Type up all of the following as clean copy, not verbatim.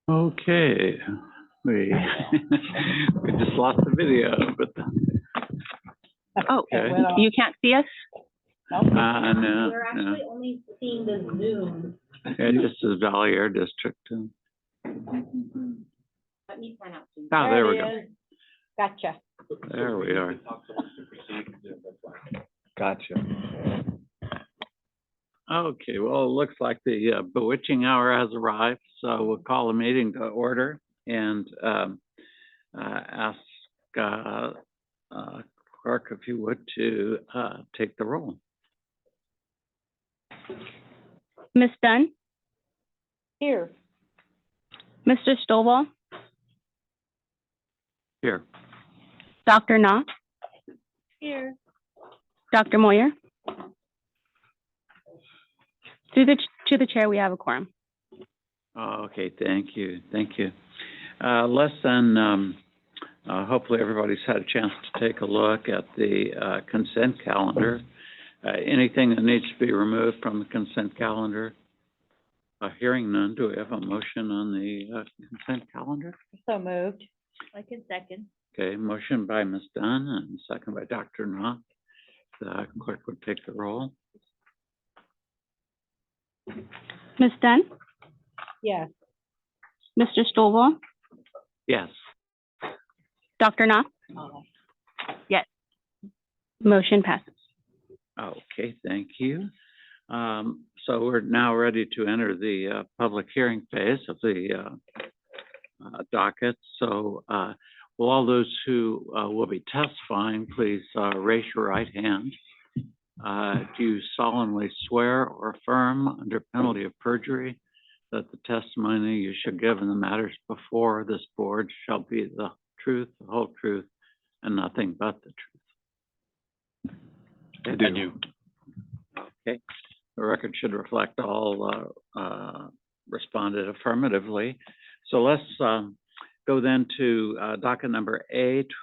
Okay, we we just lost the video, but Oh, okay. you can't see us? No, We're actually no. only seeing the Zoom. Yeah, this is Valley Air District. Let me sign out. Zoom. Oh, there we go. it is. Gotcha. There we are. Gotcha. Okay, well, it looks like the bewitching hour has arrived, so we'll call the meeting to order and ask clerk, if you would, to take the roll. Ms. Dunn, Here. Mr. Stovall, Here. Dr. Knopf, Here. Dr. Moyer. To the chair, we have a quorum. Okay, thank you, thank you. Less than, hopefully everybody's had a chance to take a look at the consent calendar. Anything that needs to be removed from the consent calendar? Hearing none, do we have a motion on the consent calendar? So moved. I can second. Okay, motion by Ms. Dunn and second by Dr. Knopf. The clerk would take the roll. Ms. Dunn, Yes. Mr. Stovall, Yes. Dr. Knopf. Yes. Motion passes. Okay, thank you. So we're now ready to enter the public hearing phase of the docket. So will all those who will be testifying, please raise your right hand. Do you solemnly swear or affirm under penalty of perjury that the testimony you shall give in the matters before this board shall be the truth, the whole truth, and nothing but the truth? I do. Okay, the record should reflect all responded affirmatively. So let's go then to docket number S23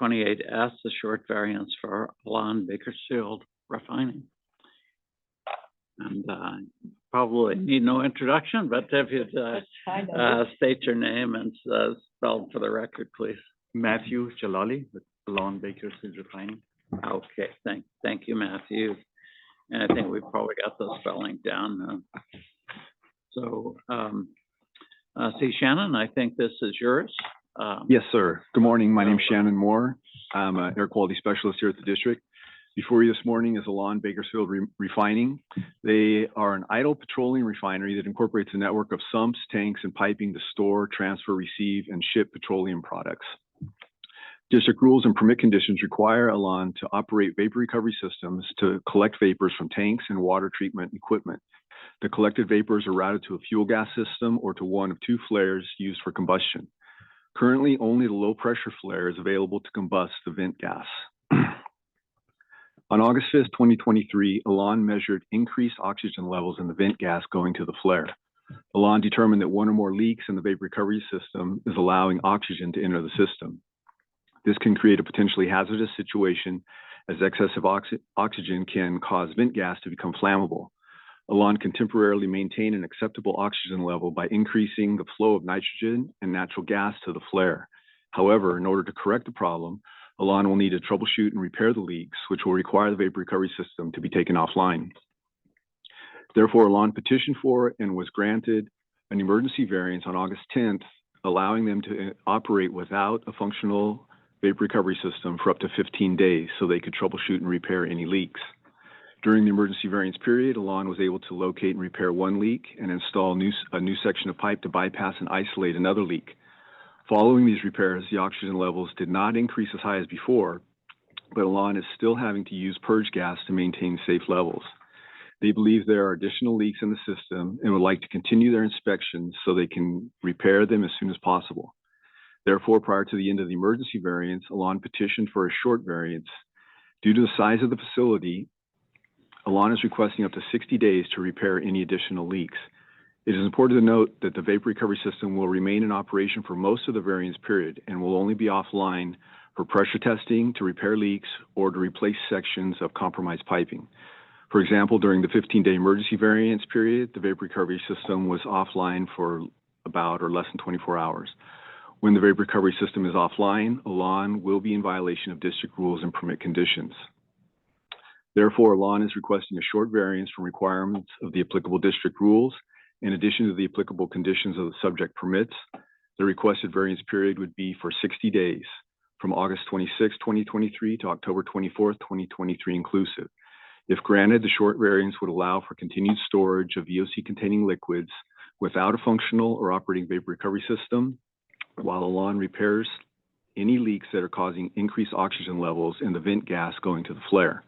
28S, the short variance for Alon Bakersfield Refining. And probably need no introduction, but if you'd state your name and spell for the record, please. Matthew Jalali with Alon Bakersfield Refining. Okay, thank you, Matthew. And I think we probably got the spelling down. See, Shannon, I think this is yours. Yes, sir. Good morning. My name's Shannon Moore. I'm an air quality specialist here at the district. Before you this morning is Alon Bakersfield Refining. They are an idle petroleum refinery that incorporates a network of sumps, tanks, and piping to store, transfer, receive, and ship petroleum products. District rules and permit conditions require Alon to operate vapor recovery systems to collect vapors from tanks and water treatment equipment. The collected vapors are routed to a fuel gas system or to one of two flares used for combustion. Currently, only the low pressure flare is available to combust the vent gas. On August 5th, 2023, Alon measured increased oxygen levels in the vent gas going to the flare. Alon determined that one or more leaks in the vapor recovery system is allowing oxygen to enter the system. This can create a potentially hazardous situation as excessive oxygen can cause vent gas to become flammable. Alon can temporarily maintain an acceptable oxygen level by increasing the flow of nitrogen and natural gas to the flare. However, in order to correct the problem, Alon will need to troubleshoot and repair the leaks, which will require the vapor recovery system to be taken offline. Therefore, Alon petitioned for and was granted an emergency variance on August 10th, allowing them to operate without a functional vapor recovery system for up to 15 days so they could troubleshoot and repair any leaks. During the emergency variance period, Alon was able to locate and repair one leak and install a new section of pipe to bypass and isolate another leak. Following these repairs, the oxygen levels did not increase as high as before, but Alon is still having to use purge gas to maintain safe levels. They believe there are additional leaks in the system and would like to continue their inspections so they can repair them as soon as possible. Therefore, prior to the end of the emergency variance, Alon petitioned for a short variance. Due to the size of the facility, Alon is requesting up to 60 days to repair any additional leaks. It is important to note that the vapor recovery system will remain in operation for most of the variance period and will only be offline for pressure testing, to repair leaks, or to replace sections of compromised piping. For example, during the 15-day emergency variance period, the vapor recovery system was offline for about or less than 24 hours. When the vapor recovery system is offline, Elan will be in violation of district rules and permit conditions. Therefore, Elan is requesting a short variance from requirements of the applicable district rules. In addition to the applicable conditions of the subject permits, the requested variance period would be for 60 days, from August 26, 2023 to October 24, 2023 inclusive. If granted, the short variance would allow for continued storage of VOC-containing liquids without a functional or operating vapor recovery system, while Elan repairs any leaks that are causing increased oxygen levels in the vent gas going to the flare.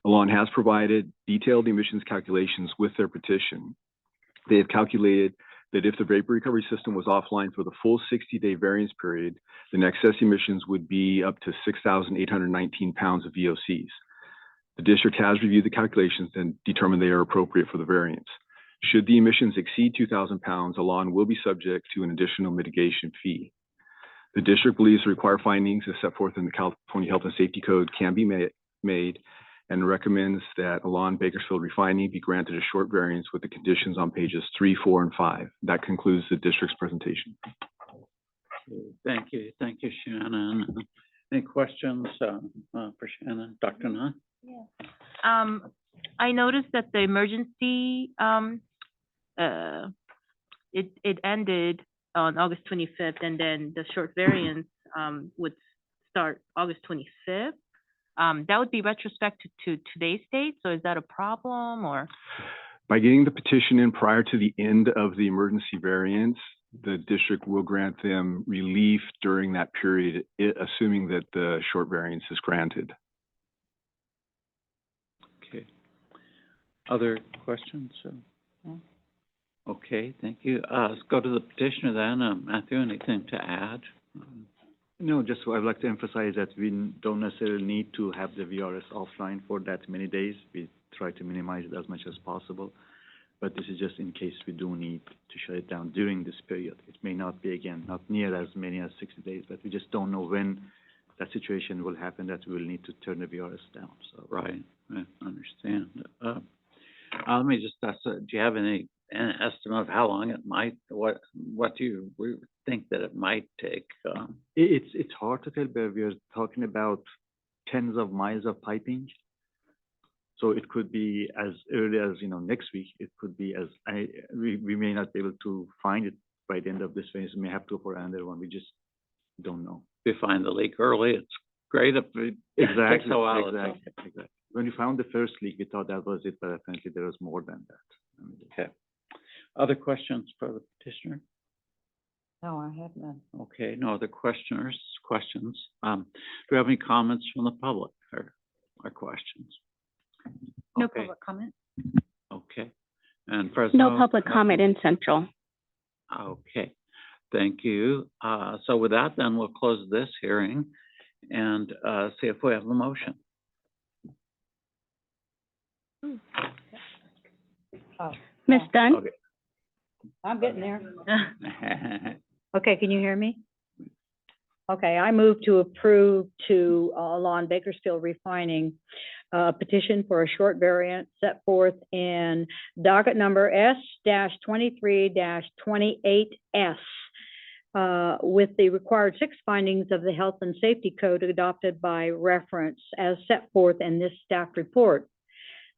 Elan has provided detailed emissions calculations with their petition. They have calculated that if the vapor recovery system was offline for the full 60-day variance period, then excess emissions would be up to 6,819 pounds of VOCs. The district has reviewed the calculations and determined they are appropriate for the variance. Should the emissions exceed 2,000 pounds, Elan will be subject to an additional mitigation fee. The district believes the required findings as set forth in the California Health and Safety Code can be made and recommends that Elan Bakersfield Refining be granted a short variance with the conditions on pages 3, 4, and 5. That concludes the district's presentation. Thank you, Shannon. Any questions for Shannon? Dr. Na? I noticed that the emergency, it ended on August 25th, and then the short variance, would start August 25th. That would be retrospective to today's date, so is that a problem, or? By getting the petition in prior to the end of the emergency variance, the district will grant them relief during that period, assuming that the short variance is granted. Okay. Other questions? Okay, thank you. Let's go to the petitioner then. Matthew, anything to add? No, just I'd like to emphasize that we don't necessarily need to have the VRS offline for that many days. We try to minimize it as much as possible. But this is just in case we do need to shut it down during this period. It may not be, again, not near as many as 60 days, but we just don't know when that situation will happen that we will need to turn the VRS down. So Right, I understand. Let me just ask, do you have any estimate of how long it might, what do you think that it might take? it's hard to tell, but we are talking about tens of miles of piping. So it could be as early as, next week. It could be as, we may not be able to find it by the end of this phase. We may have to go for another one. We just don't know. If you find the leak early, it's great. If it takes a while, Exactly. When we found the first leak, we thought that was it, but apparently there was more than that. Okay. Other questions for the petitioner? No, I have none. Okay, no other questions. Do we have any comments from the public or questions? No Okay, public comment? okay. And Fresno? No public comment in Central. Okay, thank you. So with that, then we'll close this hearing and see if we have a motion. Oh, Ms. Dunn? Okay. I'm getting there. Okay, can you hear me? Okay, I move to approve to Elan Bakersfield Refining petition for a short variance set forth in docket number S-23-28S with the required 6 findings of the Health and Safety Code adopted by reference as set forth in this staff report.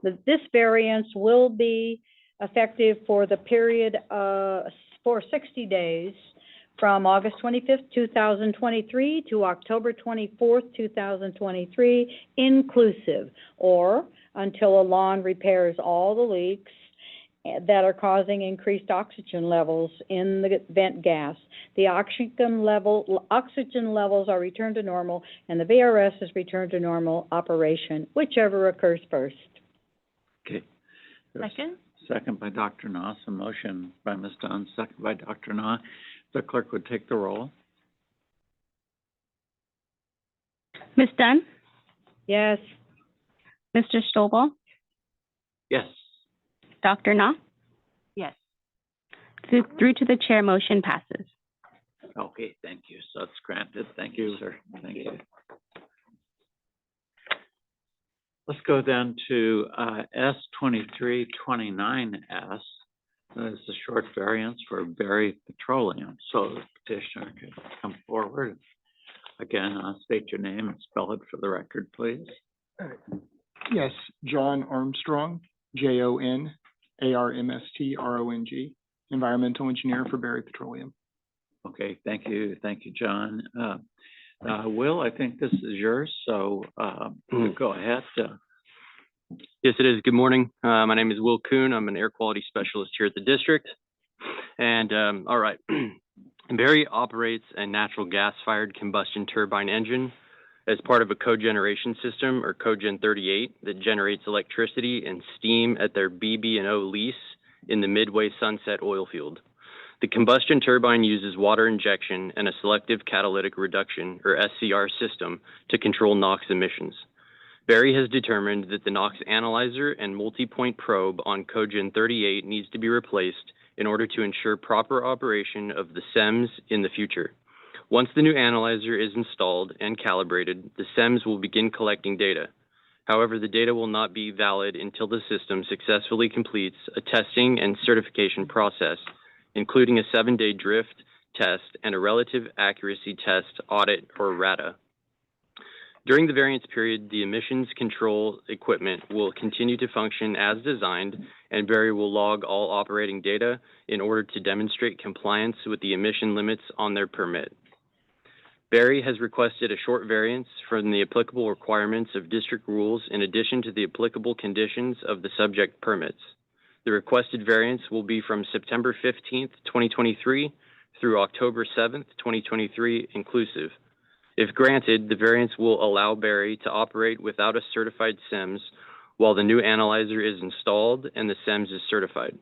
This variance will be effective for the period for 60 days from August 25th, 2023 to October 24th, 2023 inclusive, or until Elan repairs all the leaks that are causing increased oxygen levels in the vent gas. The oxygen levels are returned to normal, and the VRS is returned to normal operation, whichever occurs first. Okay. Second? Second by Dr. Na, so motion by Ms. Dunn, second by Dr. Na. The clerk would take the roll. Ms. Dunn? Yes. Mr. Stovall? Yes. Dr. Na? Yes. Through to the chair, motion passes. Okay, thank you. So it's granted. Thank you, sir. Thank you. let's go then to S 2329S. That is the short variance for Berry Petroleum. So the petitioner can come forward. Again, state your name and spell it for the record, please. Yes, John Armstrong, JONARMSTRONG, environmental engineer for Berry Petroleum. Okay, thank you, John. Will, I think this is yours, so go ahead. Yes, it is. Good morning. My name is Will Kuhn. I'm an air quality specialist here at the district. And all right, Berry operates a natural gas-fired combustion turbine engine as part of a cogeneration system, or Cogen 38, that generates electricity and steam at their BB&O lease in the Midway Sunset oil field. The combustion turbine uses water injection and a selective catalytic reduction, or SCR system, to control NOx emissions. Berry has determined that the NOx analyzer and multi-point probe on Cogen 38 needs to be replaced in order to ensure proper operation of the SEMS in the future. Once the new analyzer is installed and calibrated, the SEMS will begin collecting data. However, the data will not be valid until the system successfully completes a testing and certification process, including a 7-day drift test and a relative accuracy test audit, or RATA. During the variance period, the emissions control equipment will continue to function as designed, and Berry will log all operating data in order to demonstrate compliance with the emission limits on their permit. Berry has requested a short variance from the applicable requirements of district rules in addition to the applicable conditions of the subject permits. The requested variance will be from September 15th, 2023 through October 7th, 2023 inclusive. If granted, the variance will allow Berry to operate without a certified SEMS while the new analyzer is installed and the SEMS is certified.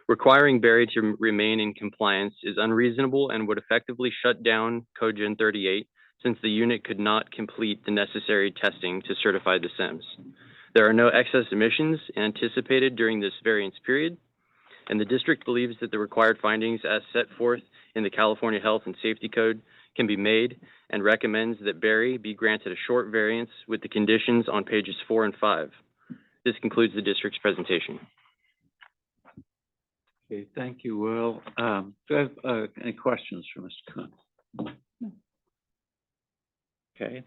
Requiring Berry to remain in compliance is unreasonable and would effectively shut down Cogen 38 since the unit could not complete the necessary testing to certify the SEMS. There are no excess emissions anticipated during this variance period, and the district believes that the required findings as set forth in the California Health and Safety Code can be made and recommends that Berry be granted a short variance with the conditions on pages 4 and 5. This concludes the district's presentation. Okay, thank you, Will. Do I have any questions for Mr. Kuhn? Okay,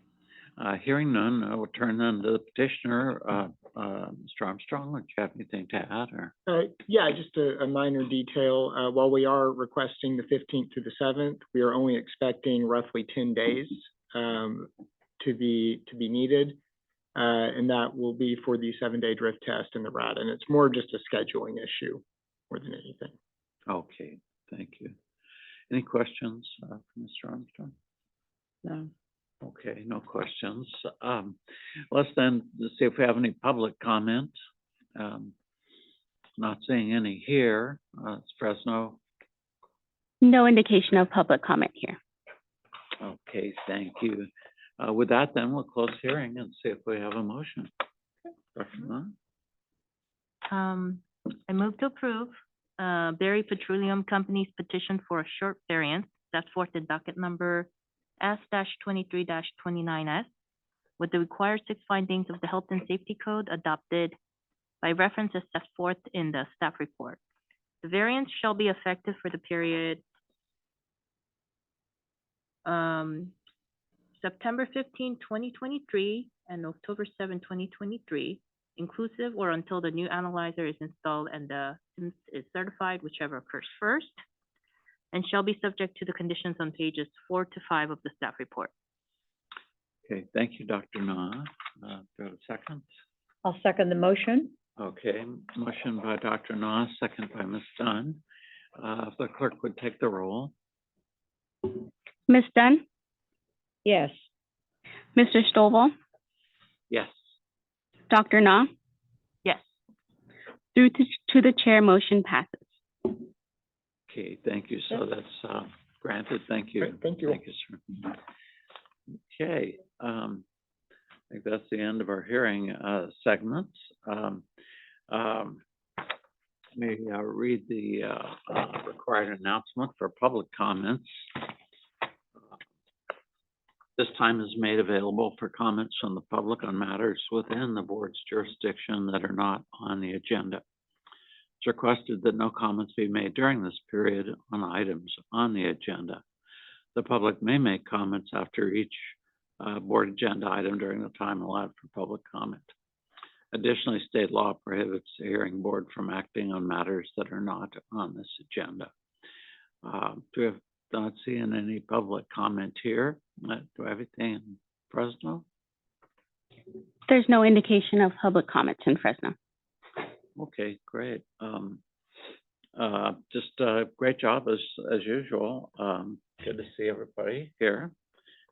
hearing none, I will turn then to the petitioner. Mr. Armstrong, would you have anything to add, or? Yeah, just a minor detail. While we are requesting the 15th to the 7th, we are only expecting roughly 10 days to be needed. And that will be for the 7-day drift test and the RAT. And it's more just a scheduling issue more than anything. Okay, thank you. Any questions from Mr. Armstrong? No. Okay, no questions. Let's then see if we have any public comment. Not seeing any here. It's Fresno. No indication of public comment here. Okay, thank you. With that, then we'll close hearing and see if we have a motion. Dr. Nunn? I move to approve Berry Petroleum Company's petition for a short variance set forth in docket number S-23-29S with the required 6 findings of the Health and Safety Code adopted by reference as set forth in the staff report. The variance shall be effective for the period September 15, 2023 and October 7, 2023, inclusive, or until the new analyzer is installed and the SEMS is certified, whichever occurs first, and shall be subject to the conditions on pages 4 to 5 of the staff report. Okay, thank you, Dr. Na. Do I have a second? I'll second the motion. Okay, motion by Dr. Na, second by Ms. Dunn. If the clerk would take the roll. Ms. Dunn? Yes. Mr. Stovall? Yes. Dr. Na? Yes. Through to the chair, motion passes. Okay, thank you. So that's granted. Thank you. Great, thank you. Thank you, sir. Okay, I think that's the end of our hearing segments. May I read the required announcement for public comments. This time is made available for comments from the public on matters within the board's jurisdiction that are not on the agenda. It's requested that no comments be made during this period on items on the agenda. The public may make comments after each board agenda item during the time allowed for public comment. Additionally, state law prohibits the hearing board from acting on matters that are not on this agenda. We have not seen any public comment here. Do I have anything in Fresno? There's no indication of public comments in Fresno. Okay, great. Great job as usual. Good to see everybody here.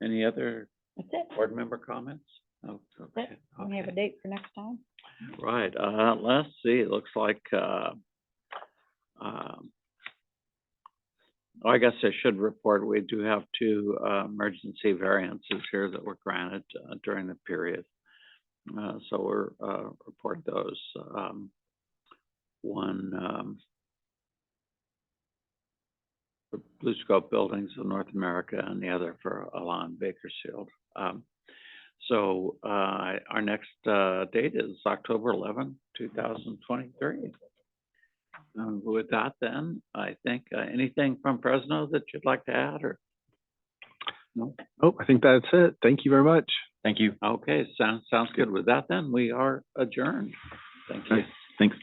Any other That's it. board member comments? Oh, okay. We have a date for next time. Right, let's see, it looks like, I guess I should report, we do have two, emergency variances here that were granted, during the period. So we'll, report those, one, for Blue Scope Buildings of North America and the other for Alon Bakersfield. So our next date is October 11, 2023. With that, then, I think anything from Fresno that you'd like to add, or no? Oh, I think that's it. Thank you very much. Thank you. Okay, sounds good. With that, then, we are adjourned. Thank you. Thanks.